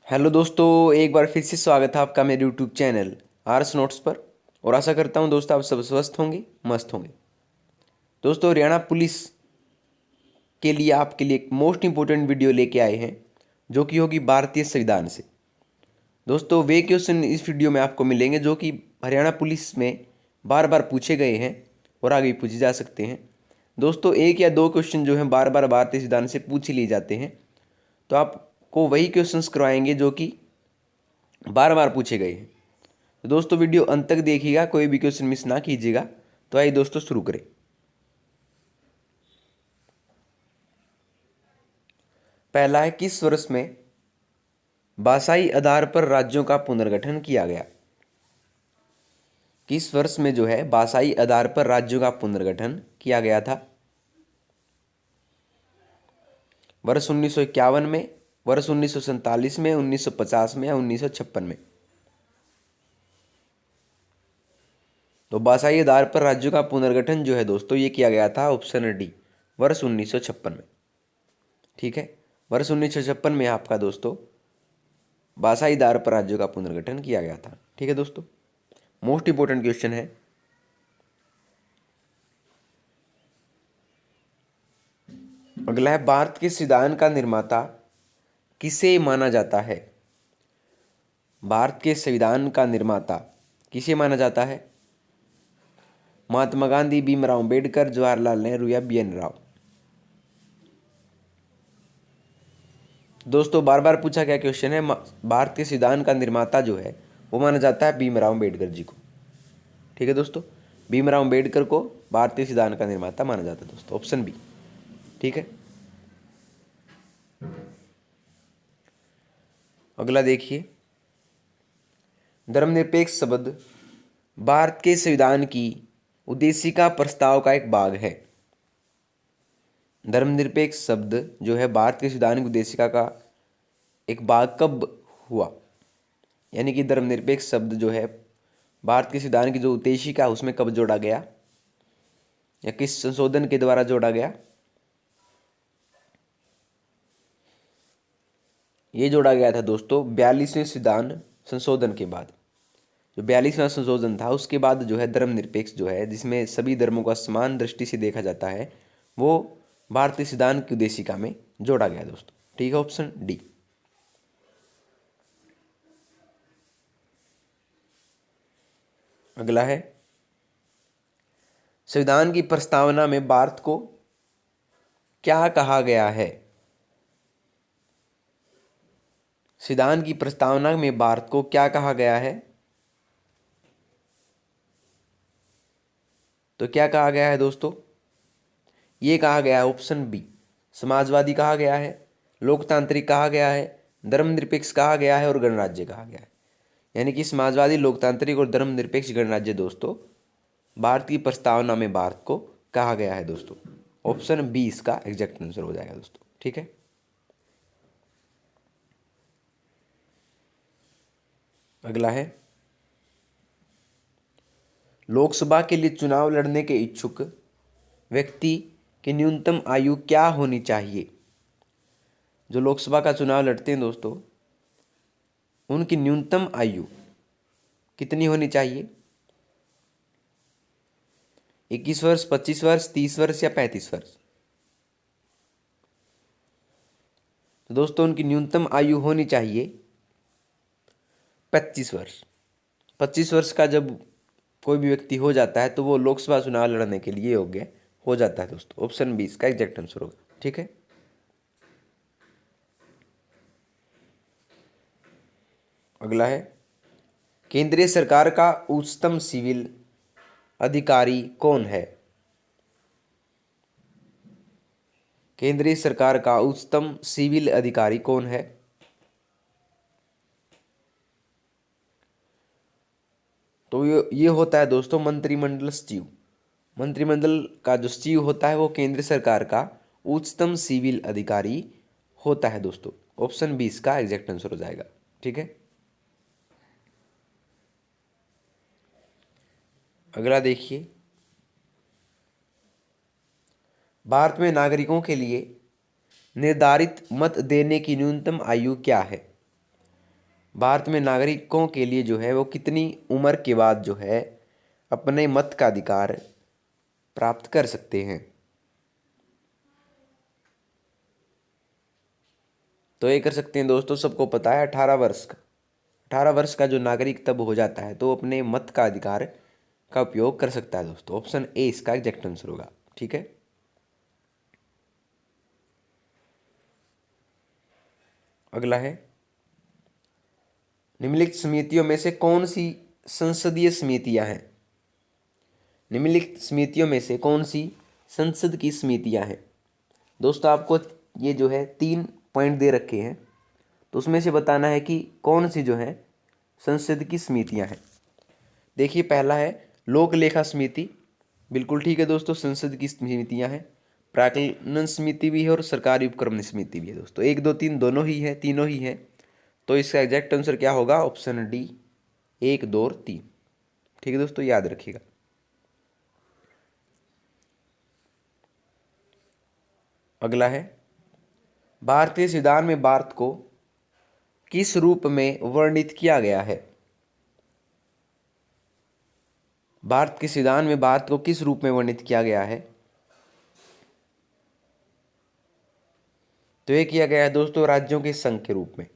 Hello दोस्तों, एक बार फिर से स्वागत है आपका मेरे यूट्यूब चैनल आर्स नोट्स पर। और आशा करता हूं दोस्तों आप सब स्वस्थ होंगे, मस्त होंगे। दोस्तों, हरियाणा पुलिस के लिए आपके लिए एक मोस्ट इंपॉर्टेंट वीडियो लेके आए हैं, जो कि होगी भारतीय संविधान से। दोस्तों, वे क्वेश्चन इस वीडियो में आपको मिलेंगे जो कि हरियाणा पुलिस में बार बार पूछे गए हैं और आगे भी पूछे जा सकते हैं। दोस्तों, एक या दो क्वेश्चन जो हैं बार बार भारतीय संविधान से पूछ ही लिए जाते हैं, तो आपको वही क्वेश्चंस करवाएंगे जो कि बार बार पूछे गए हैं। तो दोस्तों, वीडियो अंत तक देखिएगा, कोई भी क्वेश्चन मिस ना कीजिएगा। तो आइए दोस्तों शुरू करें। पहला है, किस वर्ष में भाषाई आधार पर राज्यों का पुनर्गठन किया गया? किस वर्ष में जो है भाषाई आधार पर राज्यों का पुनर्गठन किया गया था? वर्ष 1951 में, वर्ष 1947 में, 1950 में या 1956 में? तो भाषाई आधार पर राज्यों का पुनर्गठन जो है दोस्तों, ये किया गया था ऑप्शन डी, वर्ष 1956 में। ठीक है, वर्ष 1956 में आपका दोस्तों भाषाई आधार पर राज्यों का पुनर्गठन किया गया था। ठीक है दोस्तों, मोस्ट इंपोर्टेंट क्वेश्चन है। अगला है, भारत के संविधान का निर्माता किसे माना जाता है? भारत के संविधान का निर्माता किसे माना जाता है? महात्मा गांधी, भीमराव अंबेडकर, जवाहरलाल नेहरू या बी.एन. राव? दोस्तों, बार बार पूछा गया क्वेश्चन है, भारत के संविधान का निर्माता जो है वो माना जाता है भीमराव अंबेडकर जी को। ठीक है दोस्तों, भीमराव अंबेडकर को भारतीय संविधान का निर्माता माना जाता है दोस्तों, ऑप्शन बी। ठीक है, अगला देखिए, धर्मनिरपेक्ष शब्द भारत के संविधान की उद्देशिका प्रस्ताव का एक भाग है। धर्मनिरपेक्ष शब्द जो है भारत के संविधान की उद्देशिका का एक भाग कब हुआ? यानी कि धर्मनिरपेक्ष शब्द जो है भारत के संविधान की जो उद्देशिका है उसमें कब जोड़ा गया या किस संशोधन के द्वारा जोड़ा गया? ये जोड़ा गया था दोस्तों 42वें संविधान संशोधन के बाद। जो 42वां संशोधन था उसके बाद जो है धर्मनिरपेक्ष जो है, जिसमें सभी धर्मों का समान दृष्टि से देखा जाता है, वो भारतीय संविधान की उद्देशिका में जोड़ा गया दोस्तों। ठीक है, ऑप्शन डी। अगला है, संविधान की प्रस्तावना में भारत को क्या कहा गया है? संविधान की प्रस्तावना में भारत को क्या कहा गया है? तो क्या कहा गया है दोस्तों? ये कहा गया है ऑप्शन बी, समाजवादी कहा गया है, लोकतांत्रिक कहा गया है, धर्मनिरपेक्ष कहा गया है और गणराज्य कहा गया है। यानी कि समाजवादी, लोकतांत्रिक और धर्मनिरपेक्ष गणराज्य दोस्तों भारत की प्रस्तावना में भारत को कहा गया है दोस्तों। ऑप्शन बी इसका एग्जैक्ट आंसर हो जाएगा दोस्तों। ठीक है, अगला है, लोकसभा के लिए चुनाव लड़ने के इच्छुक व्यक्ति की न्यूनतम आयु क्या होनी चाहिए? जो लोकसभा का चुनाव लड़ते हैं दोस्तों, उनकी न्यूनतम आयु कितनी होनी चाहिए? 21 वर्ष, 25 वर्ष, 30 वर्ष या 35 वर्ष? तो दोस्तों, उनकी न्यूनतम आयु होनी चाहिए 25 वर्ष। 25 वर्ष का जब कोई भी व्यक्ति हो जाता है तो वो लोकसभा चुनाव लड़ने के लिए योग्य हो जाता है दोस्तों। ऑप्शन बी इसका एग्जैक्ट आंसर होगा। ठीक है, अगला है, केंद्रीय सरकार का उच्चतम सिविल अधिकारी कौन है? केंद्रीय सरकार का उच्चतम सिविल अधिकारी कौन है? तो ये होता है दोस्तों मंत्रिमंडल सचिव। मंत्रिमंडल का जो सचिव होता है वो केंद्र सरकार का उच्चतम सिविल अधिकारी होता है दोस्तों। ऑप्शन बी इसका एग्जैक्ट आंसर हो जाएगा। ठीक है, अगला देखिए, भारत में नागरिकों के लिए निर्धारित मत देने की न्यूनतम आयु क्या है? भारत में नागरिकों के लिए जो है वो कितनी उम्र के बाद जो है अपने मत का अधिकार प्राप्त कर सकते हैं? तो ये कर सकते हैं दोस्तों, सबको पता है 18 वर्ष का। 18 वर्ष का जो नागरिक तब हो जाता है तो अपने मत का अधिकार का उपयोग कर सकता है दोस्तों। ऑप्शन ए इसका एग्जैक्ट आंसर होगा। ठीक है, अगला है, निम्नलिखित समितियों में से कौन सी संसदीय समितियां हैं? निम्नलिखित समितियों में से कौन सी संसद की समितियां हैं? दोस्तों आपको ये जो है 3 पॉइंट दे रखे हैं, तो उसमें से बताना है कि कौन सी जो है संसद की समितियां हैं। देखिए, पहला है लोक लेखा समिति, बिल्कुल ठीक है दोस्तों, संसद की समितियां हैं। प्राक्कलन समिति भी है और सरकारी उपक्रम समिति भी है दोस्तों। 1 2 3 दोनों ही है, तीनों ही है। तो इसका एग्जैक्ट आंसर क्या होगा? ऑप्शन डी, 1 2 और 3। ठीक है दोस्तों, याद रखिएगा। अगला है, भारतीय संविधान में भारत को किस रूप में वर्णित किया गया है? भारत के संविधान में भारत को किस रूप में वर्णित किया गया है? तो ये किया गया है दोस्तों राज्यों के संघ के रूप में।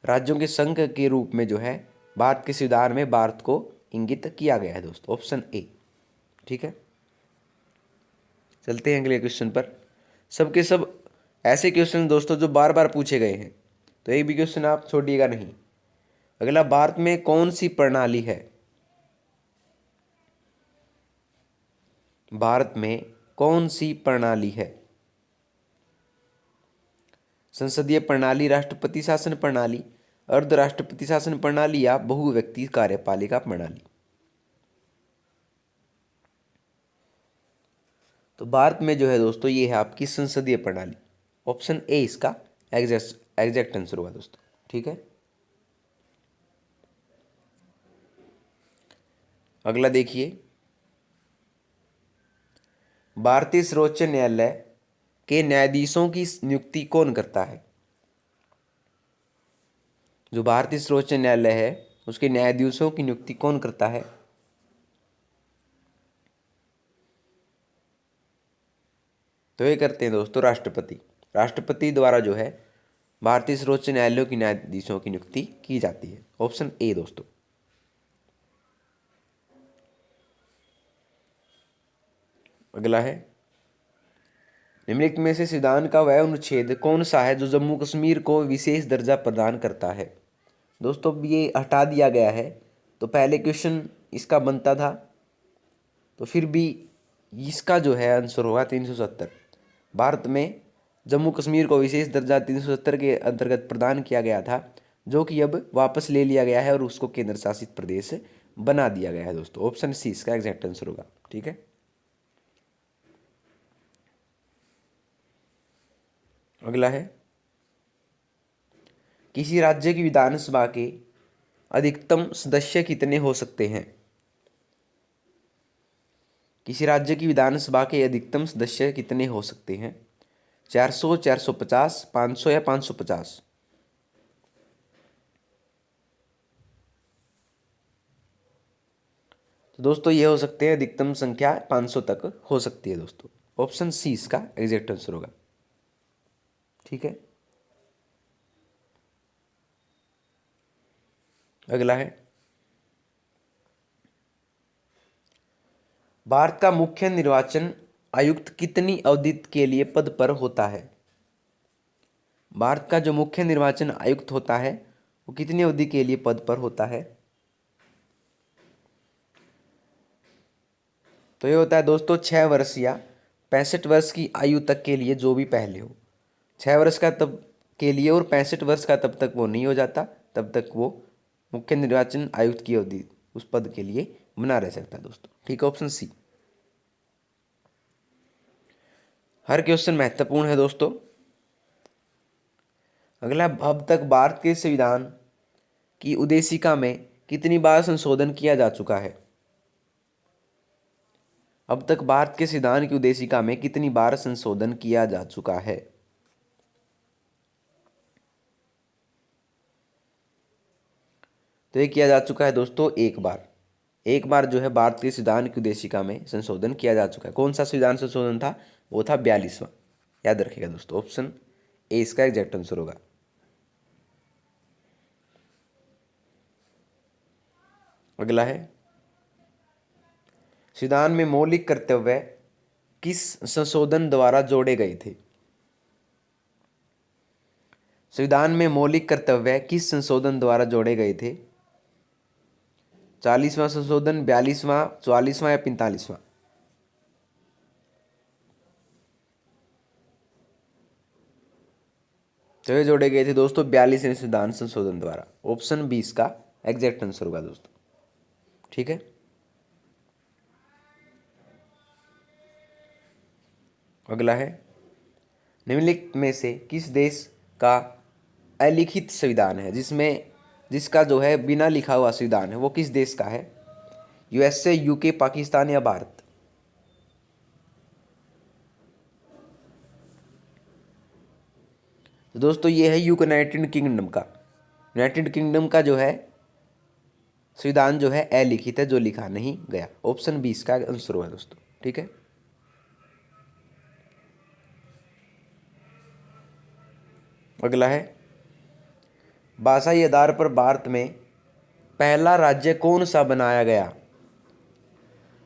राज्यों के संघ के रूप में जो है भारत के संविधान में भारत को इंगित किया गया है दोस्तों। Option A. ठीक है, चलते हैं अगले क्वेश्चन पर। सबके सब ऐसे क्वेश्चन दोस्तों जो बार बार पूछे गए हैं, तो एक भी क्वेश्चन आप छोड़िएगा नहीं। अगला, भारत में कौन सी प्रणाली है? भारत में कौन सी प्रणाली है? संसदीय प्रणाली, राष्ट्रपति शासन प्रणाली, अर्ध राष्ट्रपति शासन प्रणाली या बहुव्यक्ति कार्यपालिका प्रणाली? तो भारत में जो है दोस्तों ये है आपकी संसदीय प्रणाली। ऑप्शन ए इसका एग्जैक्ट आंसर होगा दोस्तों। ठीक है, अगला देखिए, भारतीय सर्वोच्च न्यायालय के न्यायाधीशों की नियुक्ति कौन करता है? जो भारतीय सर्वोच्च न्यायालय है उसके न्यायाधीशों की नियुक्ति कौन करता है? तो ये करते हैं दोस्तों राष्ट्रपति। राष्ट्रपति द्वारा जो है भारतीय सर्वोच्च न्यायालय की न्यायाधीशों की नियुक्ति की जाती है। ऑप्शन ए दोस्तों। अगला है, निम्नलिखित में से संविधान का वह अनुच्छेद कौन सा है जो जम्मू कश्मीर को विशेष दर्जा प्रदान करता है? दोस्तों अब ये हटा दिया गया है, तो पहले क्वेश्चन इसका बनता था, तो फिर भी इसका जो है आंसर होगा 370। भारत में जम्मू कश्मीर को विशेष दर्जा 370 के अंतर्गत प्रदान किया गया था, जो कि अब वापस ले लिया गया है और उसको केंद्र शासित प्रदेश बना दिया गया है दोस्तों। ऑप्शन सी इसका एग्जैक्ट आंसर होगा। ठीक है, अगला है, किसी राज्य की विधानसभा के अधिकतम सदस्य कितने हो सकते हैं? किसी राज्य की विधानसभा के अधिकतम सदस्य कितने हो सकते हैं? 400, 450, 500 या 550? तो दोस्तों ये हो सकते हैं, अधिकतम संख्या 500 तक हो सकती है दोस्तों। ऑप्शन सी इसका एग्जैक्ट आंसर होगा। ठीक है, अगला है, भारत का मुख्य निर्वाचन आयुक्त कितनी अवधि के लिए पद पर होता है? भारत का जो मुख्य निर्वाचन आयुक्त होता है वो कितनी अवधि के लिए पद पर होता है? तो ये होता है दोस्तों 6 वर्ष या 65 वर्ष की आयु तक के लिए, जो भी पहले हो। 6 वर्ष का तब के लिए और 65 वर्ष का तब तक वो नहीं हो जाता, तब तक वो मुख्य निर्वाचन आयुक्त की अवधि उस पद के लिए बना रह सकता है दोस्तों। ठीक है, ऑप्शन सी। हर क्वेश्चन महत्वपूर्ण है दोस्तों। अगला, अब तक भारत के संविधान की उद्देशिका में कितनी बार संशोधन किया जा चुका है? अब तक भारत के संविधान की उद्देशिका में कितनी बार संशोधन किया जा चुका है? तो ये किया जा चुका है दोस्तों एक बार जो है भारतीय संविधान की उद्देशिका में संशोधन किया जा चुका है। कौन सा संविधान संशोधन था? वो था 42वां। याद रखिएगा दोस्तों, ऑप्शन ए इसका एग्जैक्ट आंसर होगा। अगला है, संविधान में मौलिक कर्तव्य किस संशोधन द्वारा जोड़े गए थे? संविधान में मौलिक कर्तव्य किस संशोधन द्वारा जोड़े गए थे? 40वां संशोधन, 42वां, 44वां या 45वां? तो ये जोड़े गए थे दोस्तों 42वें संविधान संशोधन द्वारा। ऑप्शन 20 का एग्जैक्ट आंसर होगा दोस्तों। ठीक है, अगला है, निम्नलिखित में से किस देश का अलिखित संविधान है, जिसका जो है बिना लिखा हुआ संविधान है, वो किस देश का है? यूएसए, यूके, पाकिस्तान या भारत? तो दोस्तों ये है यूनाइटेड किंगडम का। यूनाइटेड किंगडम का जो है संविधान जो है अलिखित है, जो लिखा नहीं गया। ऑप्शन 20 का आंसर हुआ दोस्तों। ठीक है, अगला है, भाषाई आधार पर भारत में पहला राज्य कौन सा बनाया गया?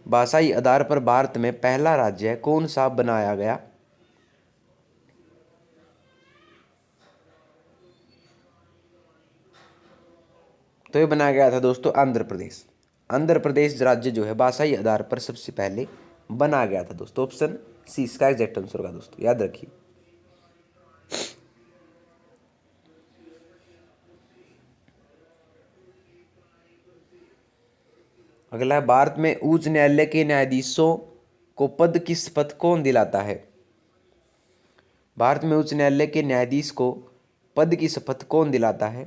भाषाई आधार पर भारत में पहला राज्य कौन सा बनाया गया? तो ये बनाया गया था दोस्तों आंध्र प्रदेश। आंध्र प्रदेश राज्य जो है भाषाई आधार पर सबसे पहले बनाया गया था दोस्तों। ऑप्शन सी इसका एग्जैक्ट आंसर होगा दोस्तों, याद रखिए। अगला है, भारत में उच्च न्यायालय के न्यायाधीशों को पद की शपथ कौन दिलाता है? भारत में उच्च न्यायालय के न्यायाधीश को पद की शपथ कौन दिलाता है?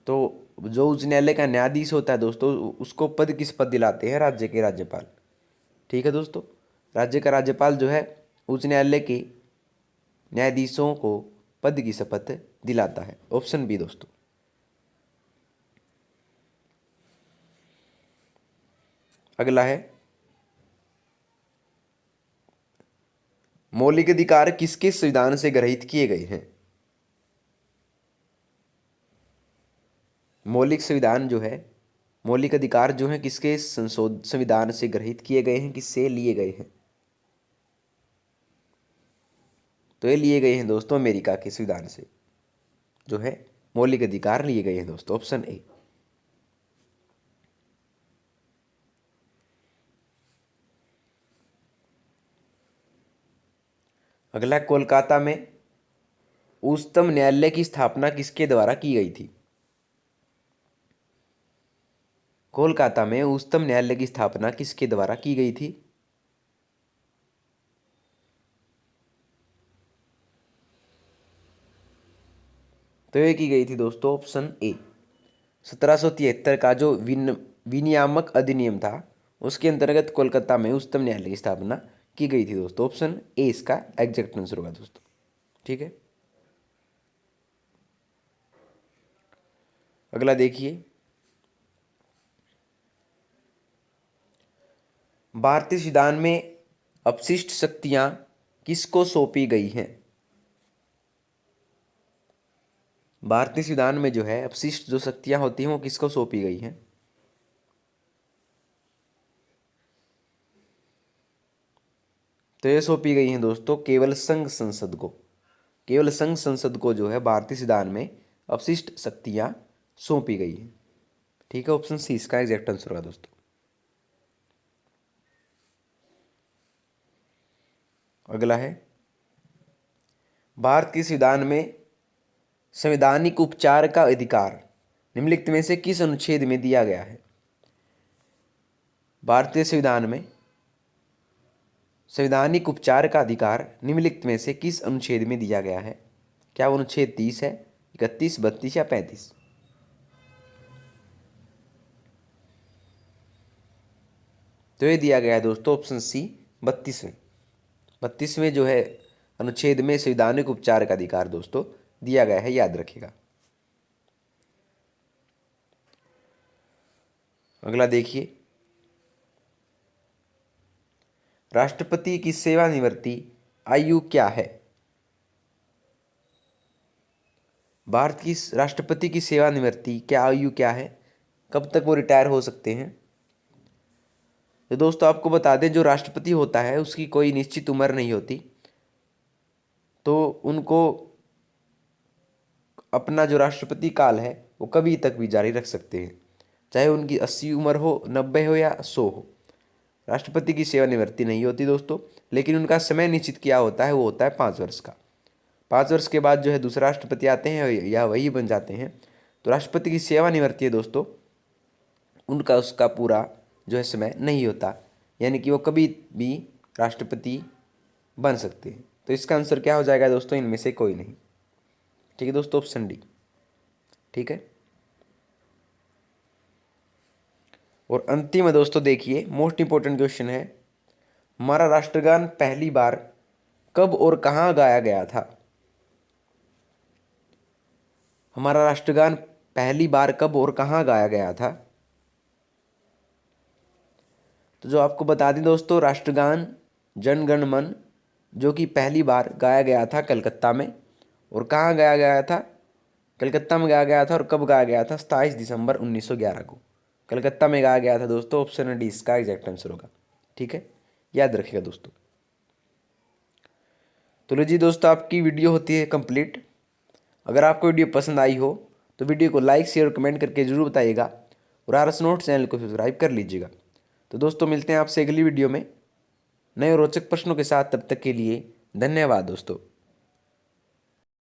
तो जो उच्च न्यायालय का न्यायाधीश होता है दोस्तों, उसको पद की शपथ दिलाते हैं राज्य के राज्यपाल। ठीक है दोस्तों, राज्य का राज्यपाल जो है उच्च न्यायालय के न्यायाधीशों को पद की शपथ दिलाता है। ऑप्शन बी दोस्तों। अगला है, मौलिक अधिकार किसके संविधान से ग्रहित किए गए हैं? मौलिक अधिकार जो है किसके संविधान से ग्रहित किए गए हैं, किससे लिए गए हैं? तो ये लिए गए हैं दोस्तों अमेरिका के संविधान से जो है मौलिक अधिकार लिए गए हैं दोस्तों। Option A. अगला, कोलकाता में उच्चतम न्यायालय की स्थापना किसके द्वारा की गई थी? कोलकाता में उच्चतम न्यायालय की स्थापना किसके द्वारा की गई थी? तो ये की गई थी दोस्तों ऑप्शन ए। 1773 का जो विनियामक अधिनियम था उसके अंतर्गत कोलकाता में उच्चतम न्यायालय की स्थापना की गई थी दोस्तों। ऑप्शन ए इसका एग्जैक्ट आंसर होगा दोस्तों। ठीक है, अगला देखिए, भारतीय संविधान में अपशिष्ट शक्तियां किसको सौंपी गई हैं? भारतीय संविधान में जो है अपशिष्ट जो शक्तियां होती हैं वो किसको सौंपी गई हैं? तो ये सौंपी गई हैं दोस्तों केवल संघ संसद को। केवल संघ संसद को जो है भारतीय संविधान में अपशिष्ट शक्तियां सौंपी गई हैं। ठीक है, ऑप्शन सी इसका एग्जैक्ट आंसर होगा दोस्तों। अगला है, भारत के संविधान में संवैधानिक उपचार का अधिकार निम्नलिखित में से किस अनुच्छेद में दिया गया है? भारतीय संविधान में संवैधानिक उपचार का अधिकार निम्नलिखित में से किस अनुच्छेद में दिया गया है? क्या वो अनुच्छेद 30 है, 31, 32 या 35? तो ये दिया गया है दोस्तों ऑप्शन सी 32वें। 32वें जो है अनुच्छेद में संवैधानिक उपचार का अधिकार दोस्तों दिया गया है, याद रखिएगा। अगला देखिए, राष्ट्रपति की सेवानिवृत्ति आयु क्या है? भारत की राष्ट्रपति की सेवानिवृत्ति क्या आयु क्या है, कब तक वो रिटायर हो सकते हैं? तो दोस्तों आपको बता दें, जो राष्ट्रपति होता है उसकी कोई निश्चित उम्र नहीं होती, तो उनको अपना जो राष्ट्रपति काल है वो कभी तक भी जारी रख सकते हैं, चाहे उनकी 80 उम्र हो, 90 हो या 100 हो। राष्ट्रपति की सेवानिवृत्ति नहीं होती दोस्तों, लेकिन उनका समय निश्चित किया होता है, वो होता है 5 वर्ष का। 5 वर्ष के बाद जो है दूसरा राष्ट्रपति आते हैं या वही बन जाते हैं। तो राष्ट्रपति की सेवानिवृत्ति है दोस्तों, उनका उसका पूरा जो है समय नहीं होता, यानी कि वो कभी भी राष्ट्रपति बन सकते हैं। तो इसका आंसर क्या हो जाएगा दोस्तों? इनमें से कोई नहीं। ठीक है दोस्तों, ऑप्शन डी। ठीक है, और अंतिम है दोस्तों, देखिए मोस्ट इंपॉर्टेंट क्वेश्चन है, हमारा राष्ट्रगान पहली बार कब और कहाँ गाया गया था? हमारा राष्ट्रगान पहली बार कब और कहाँ गाया गया था? तो जो आपको बता दें दोस्तों, राष्ट्रगान जन गण मन जो कि पहली बार गाया गया था कलकत्ता में, और कहाँ गाया गया था? कलकत्ता में गाया गया था। और कब गाया गया था? 27 दिसंबर 1911 को कलकत्ता में गाया गया था दोस्तों। ऑप्शन डी इसका एग्जैक्ट आंसर होगा। ठीक है, याद रखिएगा दोस्तों। तो लो जी दोस्तों, आपकी वीडियो होती है कंप्लीट। अगर आपको वीडियो पसंद आई हो तो वीडियो को लाइक शेयर और कमेंट करके जरूर बताइएगा, और आरएस नोट्स चैनल को सब्सक्राइब कर लीजिएगा। तो दोस्तों मिलते हैं आपसे अगली वीडियो में नए और रोचक प्रश्नों के साथ। तब तक के लिए धन्यवाद दोस्तों।